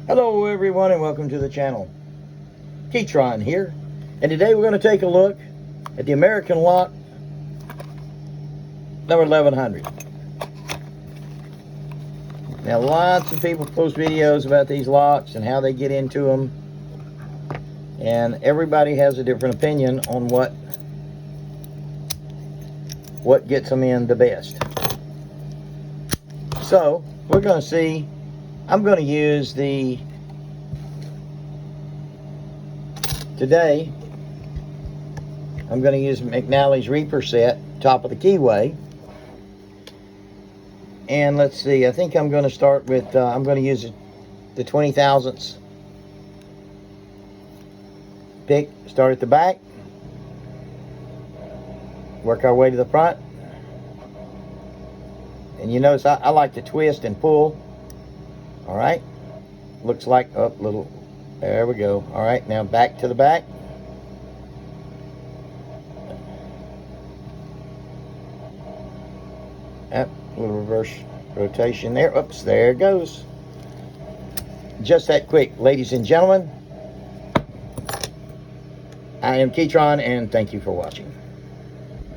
Hello everyone and welcome to the channel. Ketron here, and today we're going to take a look at the American lock number 1100. Now lots of people post videos about these locks and how they get into them, and everybody has a different opinion on what gets them in the best. So we're going to see. I'm going to use today I'm going to use McNally's Reaper set, top of the keyway. And let's see, I think I'm going to start with, I'm going to use the 20 thousandths pick, start at the back, work our way to the front. And you notice I like to twist and pull. All right, looks like little, there we go. All right, now back to the back. Yep, little reverse rotation there. Oops, there it goes. Just that quick, ladies and gentlemen. I am Ketron, and thank you for watching.